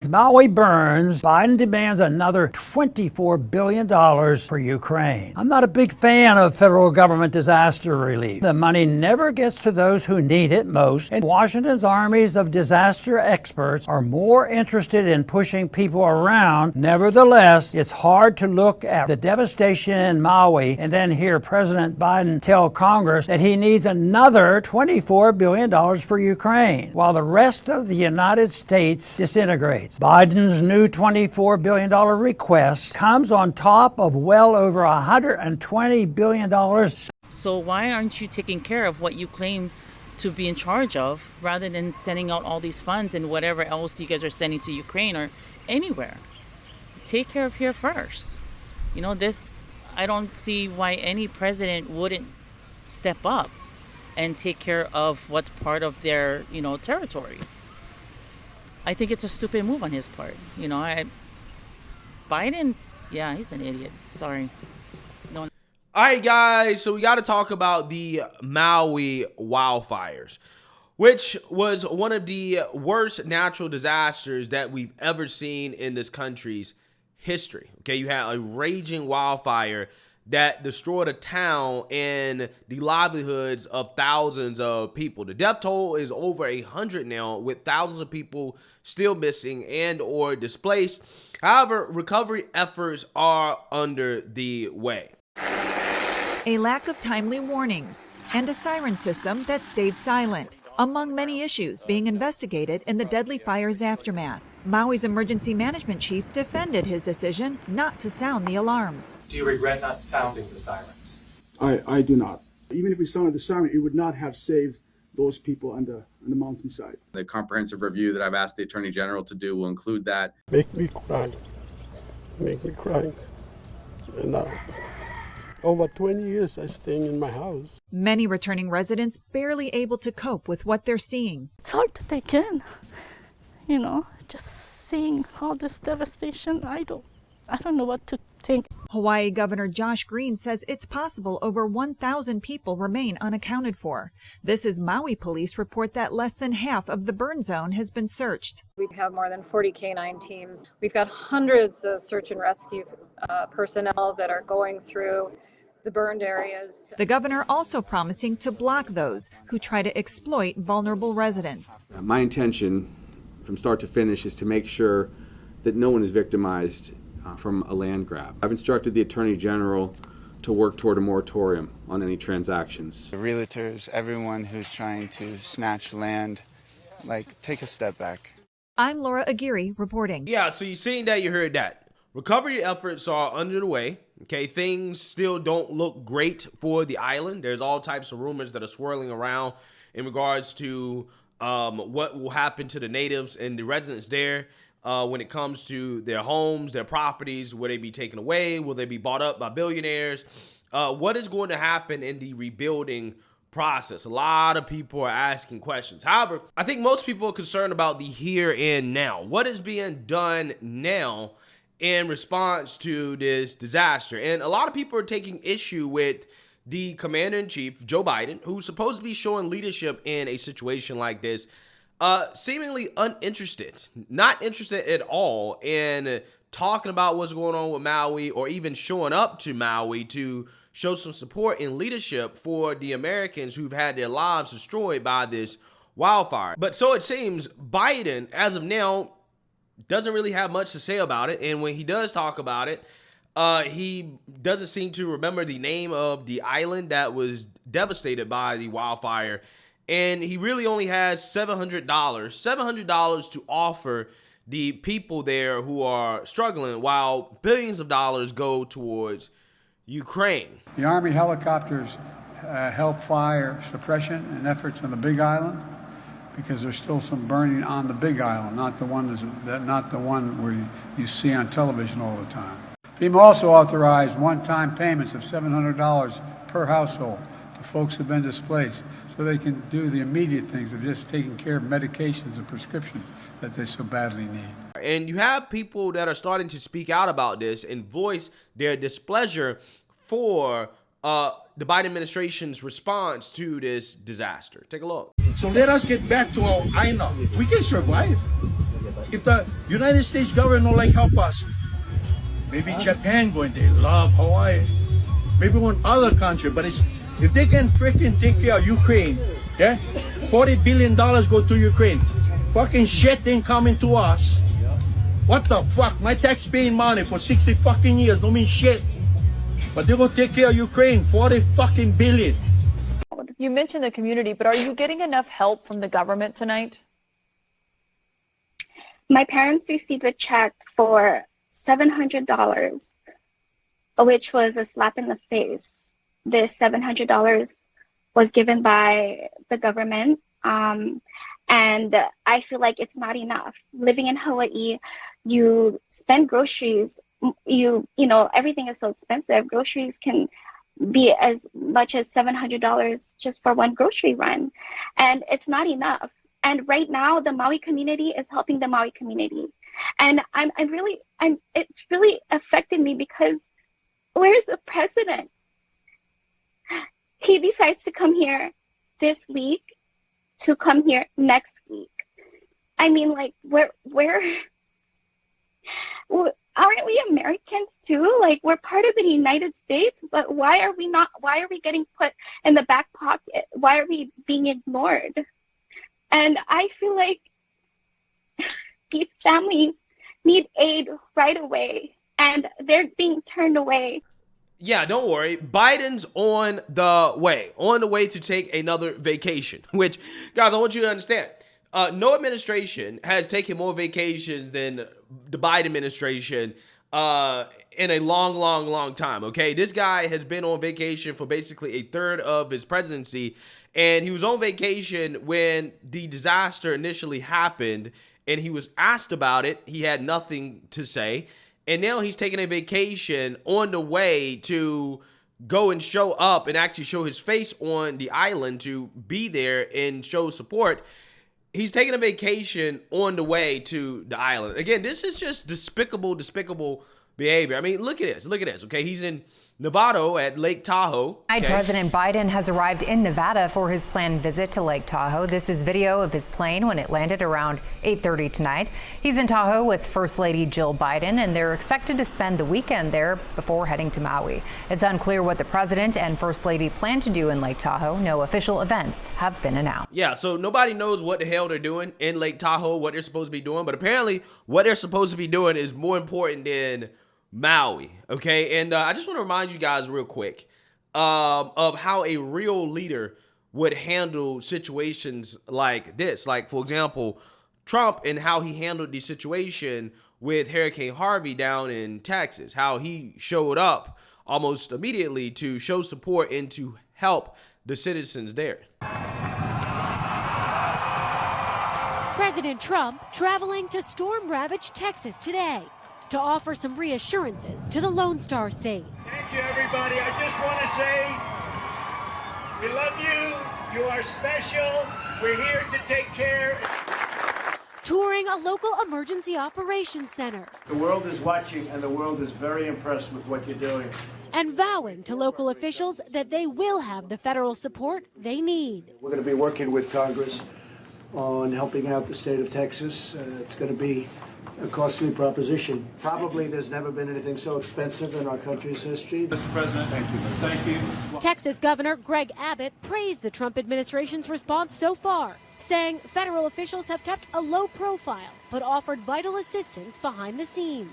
Maui burns, Biden demands another $24 billion for Ukraine. I'm not a big fan of federal government disaster relief. The money never gets to those who need it most, and Washington's armies of disaster experts are more interested in pushing people around. Nevertheless, it's hard to look at the devastation in Maui and then hear President Biden tell Congress that he needs another $24 billion for Ukraine, while the rest of the United States disintegrates. Biden's new $24 billion request comes on top of well over $120 billion. So why aren't you taking care of what you claim to be in charge of, rather than sending out all these funds and whatever else you guys are sending to Ukraine or anywhere? Take care of here first. You know, I don't see why any president wouldn't step up and take care of what's part of their, territory. I think it's a stupid move on his part. Biden, yeah, he's an idiot. Sorry. No. All right, guys. So we got to talk about the Maui wildfires, which was one of the worst natural disasters that we've ever seen in this country's history. Okay, you had a raging wildfire that destroyed a town and the livelihoods of thousands of people. The death toll is over 100 now, with thousands of people still missing and or displaced. However, recovery efforts are under the way. A lack of timely warnings and a siren system that stayed silent, among many issues being investigated in the deadly fire's aftermath. Maui's emergency management chief defended his decision not to sound the alarms. Do you regret not sounding the sirens? I do not. Even if we sounded the siren, it would not have saved those people on the mountainside. The comprehensive review that I've asked the Attorney General to do will include that. Make me cry. And over 20 years I staying in my house. Many returning residents barely able to cope with what they're seeing. It's hard to take in, just seeing all this devastation. I don't know what to think. Hawaii Governor Josh Green says it's possible over 1,000 people remain unaccounted for. This is Maui police report that less than half of the burn zone has been searched. We have more than 40 canine teams. We've got hundreds of search and rescue personnel that are going through the burned areas. The governor also promising to block those who try to exploit vulnerable residents. My intention from start to finish is to make sure that no one is victimized from a land grab. I've instructed the Attorney General to work toward a moratorium on any transactions. The realtors, everyone who's trying to snatch land, take a step back. I'm Laura Aguirre reporting. Yeah, so you've seen that, you heard that. Recovery efforts are under the way. Okay, things still don't look great for the island. There's all types of rumors that are swirling around in regards to what will happen to the natives and the residents there when it comes to their homes, their properties. Will they be taken away? Will they be bought up by billionaires? What is going to happen in the rebuilding process? A lot of people are asking questions. However, I think most people are concerned about the here and now. What is being done now in response to this disaster? And a lot of people are taking issue with the commander-in-chief, Joe Biden, who's supposed to be showing leadership in a situation like this, seemingly uninterested, not interested at all in talking about what's going on with Maui, or even showing up to Maui to show some support and leadership for the Americans who've had their lives destroyed by this wildfire. But so it seems Biden, as of now, doesn't really have much to say about it. And when he does talk about it, he doesn't seem to remember the name of the island that was devastated by the wildfire. And he really only has $700 to offer the people there who are struggling, while billions of dollars go towards Ukraine. The Army helicopters help fire suppression and efforts on the Big Island, because there's still some burning on the Big Island, not the one where you see on television all the time. FEMA also authorized one-time payments of $700 per household to folks who've been displaced, so they can do the immediate things of just taking care of medications and prescriptions that they so badly need. And you have people that are starting to speak out about this and voice their displeasure for the Biden administration's response to this disaster. Take a look. So let us get back to our island. We can survive. If the United States government don't like help us, maybe Japan going, they love Hawaii. Maybe one other country, but it's if they can freaking take care of Ukraine, yeah, $40 billion go to Ukraine. Fucking shit ain't coming to us. What the fuck? My tax-paying money for 60 fucking years don't mean shit. But they're gonna take care of Ukraine, 40 fucking billion. You mentioned the community, but are you getting enough help from the government tonight? My parents received a check for $700, which was a slap in the face. This $700 was given by the government, and I feel like it's not enough. Living in Hawaii, you spend groceries. You know, everything is so expensive. Groceries can be as much as $700 just for one grocery run, and it's not enough. And right now, the Maui community is helping the Maui community, and it's really affected me because where's the president? He decides to come here this week, to come here next week. I mean, like, where aren't we Americans too? Like, we're part of the United States, but why are we getting put in the back pocket? Why are we being ignored? And I feel like these families need aid right away, and they're being turned away. Yeah, don't worry. Biden's on the way to take another vacation, which, guys, I want you to understand. No administration has taken more vacations than the Biden administration in a long, long, long time, okay? This guy has been on vacation for basically a third of his presidency, and he was on vacation when the disaster initially happened, and he was asked about it. He had nothing to say, and now he's taking a vacation on the way to go and show up and actually show his face on the island to be there and show support. He's taking a vacation on the way to the island. Again, this is just despicable behavior. I mean, look at this, okay? He's in Nevada at Lake Tahoe. Okay. President Biden has arrived in Nevada for his planned visit to Lake Tahoe. This is video of his plane when it landed around 8:30 tonight. He's in Tahoe with First Lady Jill Biden, and they're expected to spend the weekend there before heading to Maui. It's unclear what the president and First Lady plan to do in Lake Tahoe. No official events have been announced. Yeah, so nobody knows what the hell they're doing in Lake Tahoe, what they're supposed to be doing, but apparently what they're supposed to be doing is more important than Maui, okay? And I just want to remind you guys real quick of how a real leader would handle situations like this. Like, for example, Trump and how he handled the situation with Hurricane Harvey down in Texas, how he showed up almost immediately to show support and to help the citizens there. President Trump traveling to storm-ravaged Texas today to offer some reassurances to the Lone Star State. Thank you, everybody. I just want to say we love you. You are special. We're here to take care. Touring a local emergency operations center. The world is watching, and the world is very impressed with what you're doing. And vowing to local officials that they will have the federal support they need. We're going to be working with Congress on helping out the state of Texas. It's going to be a costly proposition. Probably there's never been anything so expensive in our country's history. Mr. President, thank you. Thank you. Texas Governor Greg Abbott praised the Trump administration's response so far, saying federal officials have kept a low profile but offered vital assistance behind the scenes.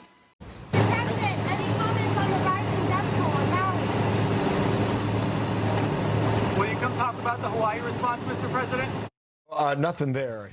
President, any comments on the rising death toll on Maui? Will you come talk about the Hawaii response, Mr. President? Nothing there.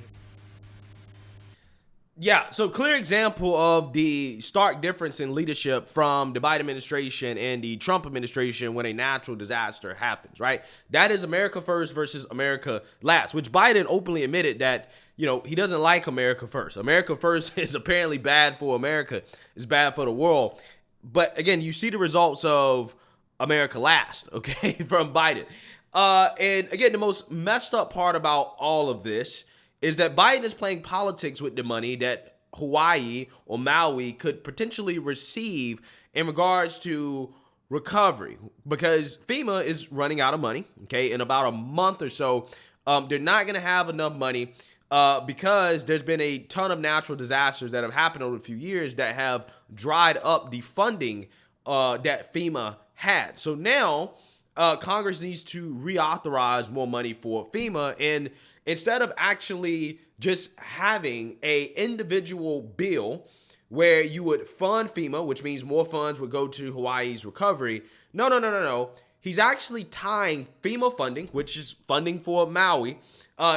Yeah, so clear example of the stark difference in leadership from the Biden administration and the Trump administration when a natural disaster happens, right? That is America first versus America last, which Biden openly admitted that, you know, he doesn't like America first. America first is apparently bad for America. It's bad for the world. But again, you see the results of America last, okay, from Biden. And again, the most messed up part about all of this is that Biden is playing politics with the money that Hawaii or Maui could potentially receive in regards to recovery, because FEMA is running out of money, okay? In about a month or so, they're not going to have enough money because there's been a ton of natural disasters that have happened over a few years that have dried up the funding that FEMA had. So now Congress needs to reauthorize more money for FEMA, and instead of actually just having a individual bill where you would fund FEMA, which means more funds would go to Hawaii's recovery. No. He's actually tying FEMA funding, which is funding for Maui.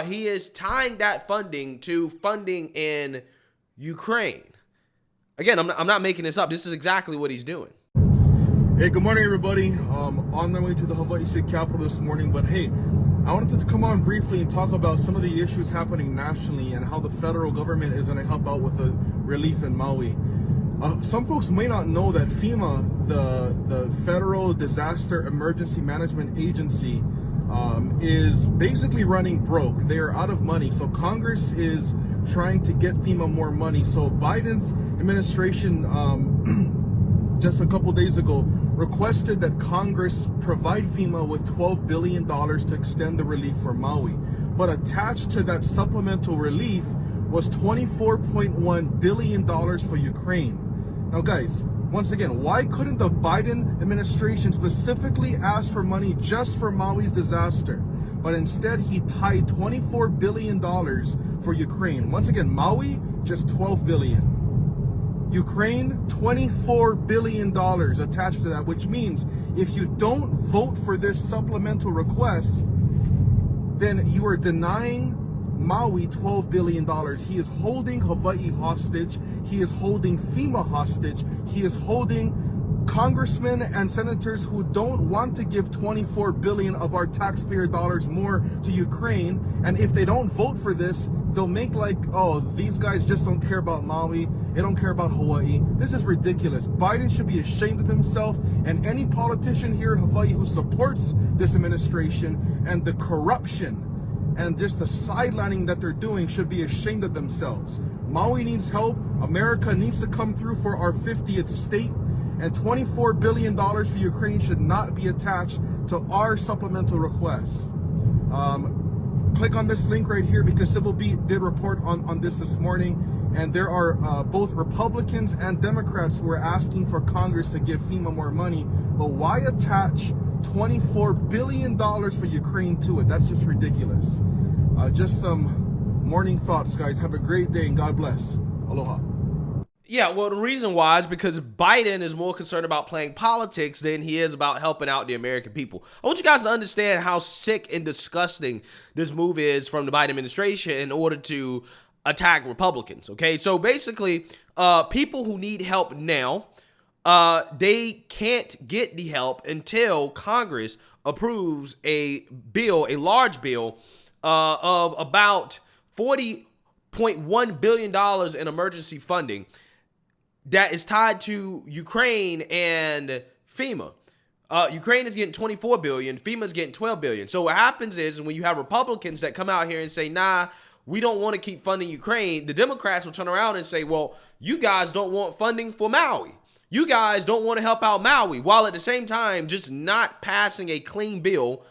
He is tying that funding to funding in Ukraine. Again, I'm not making this up. This is exactly what he's doing. Hey, good morning, everybody. On my way to the Hawaii State Capitol this morning, but hey, I wanted to come on briefly and talk about some of the issues happening nationally and how the federal government is going to help out with the relief in Maui. Some folks may not know that FEMA, the Federal Disaster Emergency Management Agency, is basically running broke. They are out of money. So Congress is trying to get FEMA more money. So Biden's administration just a couple days ago requested that Congress provide FEMA with $12 billion to extend the relief for Maui. But attached to that supplemental relief was $24.1 billion for Ukraine. Now guys, once again, why couldn't the Biden administration specifically ask for money just for Maui's disaster? But instead he tied $24 billion for Ukraine. Once again, Maui, just $12 billion. Ukraine, $24 billion attached to that, which means if you don't vote for this supplemental request, then you are denying Maui $12 billion. He is holding Hawaii hostage. He is holding FEMA hostage. He is holding congressmen and senators who don't want to give $24 billion of our taxpayer dollars more to Ukraine. And if they don't vote for this, they'll make like, oh, these guys just don't care about Maui. They don't care about Hawaii. This is ridiculous. Biden should be ashamed of himself, and any politician here in Hawaii who supports this administration and the corruption and just the sidelining that they're doing should be ashamed of themselves. Maui needs help. America needs to come through for our 50th state. And $24 billion for Ukraine should not be attached to our supplemental request. Click on this link right here because Civil Beat did report on this morning. And there are both Republicans and Democrats who are asking for Congress to give FEMA more money. But why attach $24 billion for Ukraine to it? That's just ridiculous. Just some morning thoughts, guys. Have a great day and God bless. Aloha. Yeah, well, the reason why is because Biden is more concerned about playing politics than he is about helping out the American people. I want you guys to understand how sick and disgusting this move is from the Biden administration in order to attack Republicans, okay? So basically, people who need help now, they can't get the help until Congress approves a bill, a large bill, of about $40.1 billion in emergency funding that is tied to Ukraine and FEMA. Ukraine is getting $24 billion, FEMA is getting $12 billion. So what happens is when you have Republicans that come out here and say, nah, we don't want to keep funding Ukraine, the Democrats will turn around and say, well, you guys don't want funding for Maui. You guys don't want to help out Maui, while at the same time just not passing a clean bill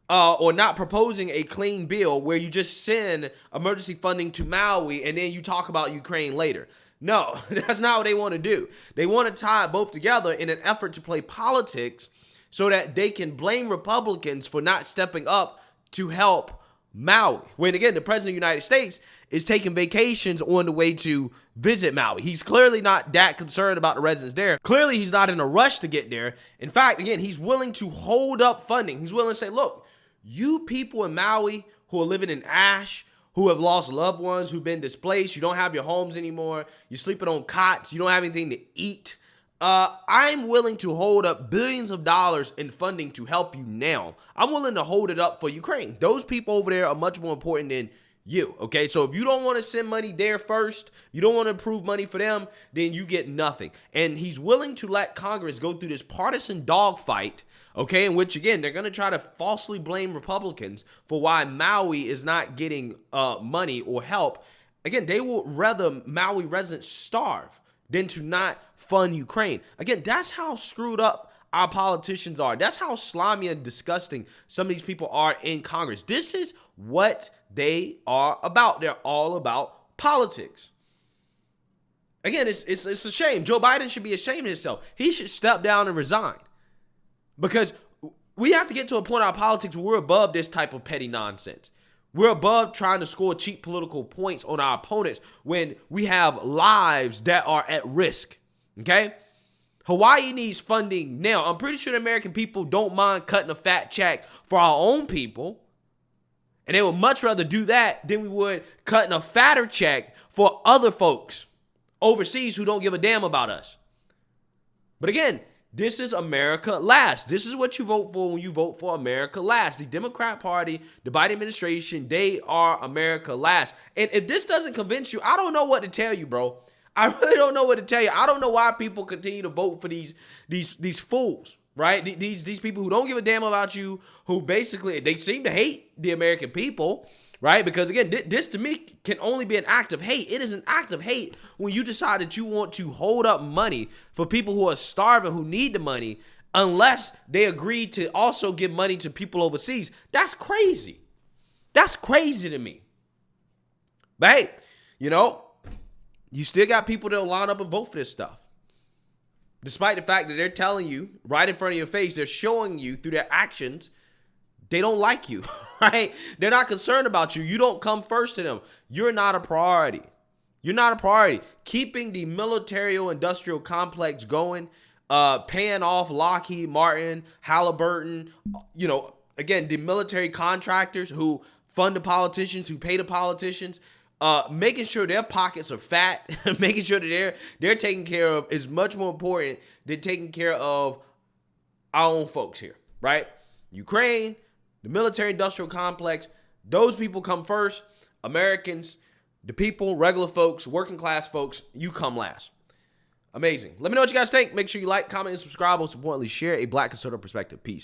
or not proposing a clean bill where you just send emergency funding to Maui and then you talk about Ukraine later. No, that's not what they want to do. They want to tie both together in an effort to play politics so that they can blame Republicans for not stepping up to help Maui. When again, the president of the United States is taking vacations on the way to visit Maui. He's clearly not that concerned about the residents there. Clearly, he's not in a rush to get there. In fact, again, he's willing to hold up funding. He's willing to say, look, you people in Maui who are living in ash, who have lost loved ones, who've been displaced, you don't have your homes anymore, you're sleeping on cots, you don't have anything to eat. I'm willing to hold up billions of dollars in funding to help you now. I'm willing to hold it up for Ukraine. Those people over there are much more important than you, okay? So if you don't want to send money there first, you don't want to approve money for them, then you get nothing. And he's willing to let Congress go through this partisan dogfight, okay, in which, again, they're going to try to falsely blame Republicans for why Maui is not getting money or help. Again, they will rather Maui residents starve than to not fund Ukraine. Again, that's how screwed up our politicians are. That's how slimy and disgusting some of these people are in Congress. This is what they are about. They're all about politics. Again, it's a shame. Joe Biden should be ashamed of himself. He should step down and resign. Because we have to get to a point in our politics where we're above this type of petty nonsense. We're above trying to score cheap political points on our opponents when we have lives that are at risk. Okay? Hawaii needs funding now. I'm pretty sure the American people don't mind cutting a fat check for our own people. And they would much rather do that than we would cutting a fatter check for other folks overseas who don't give a damn about us. But again, this is America last. This is what you vote for when you vote for America last. The Democrat Party, the Biden administration, they are America last. And if this doesn't convince you, I don't know what to tell you, bro. I really don't know what to tell you. I don't know why people continue to vote for these fools, right? These people who don't give a damn about you, who basically, they seem to hate the American people, right? Because again, this to me can only be an act of hate. It is an act of hate when you decide that you want to hold up money for people who are starving, who need the money, unless they agree to also give money to people overseas. That's crazy. That's crazy to me. But hey, you know, you still got people that'll line up and vote for this stuff. Despite the fact that they're telling you right in front of your face, they're showing you through their actions, they don't like you, right? They're not concerned about you. You don't come first to them. You're not a priority. You're not a priority. Keeping the military-industrial complex going, paying off Lockheed Martin, Halliburton, you know, again, the military contractors who fund the politicians, who pay the politicians, making sure their pockets are fat, making sure that they're taken care of is much more important than taking care of our own folks here, right? Ukraine, the military-industrial complex, those people come first. Americans, the people, regular folks, working class folks, you come last. Amazing. Let me know what you guys think. Make sure you like, comment, and subscribe. Most importantly, share a Black conservative perspective. Peace.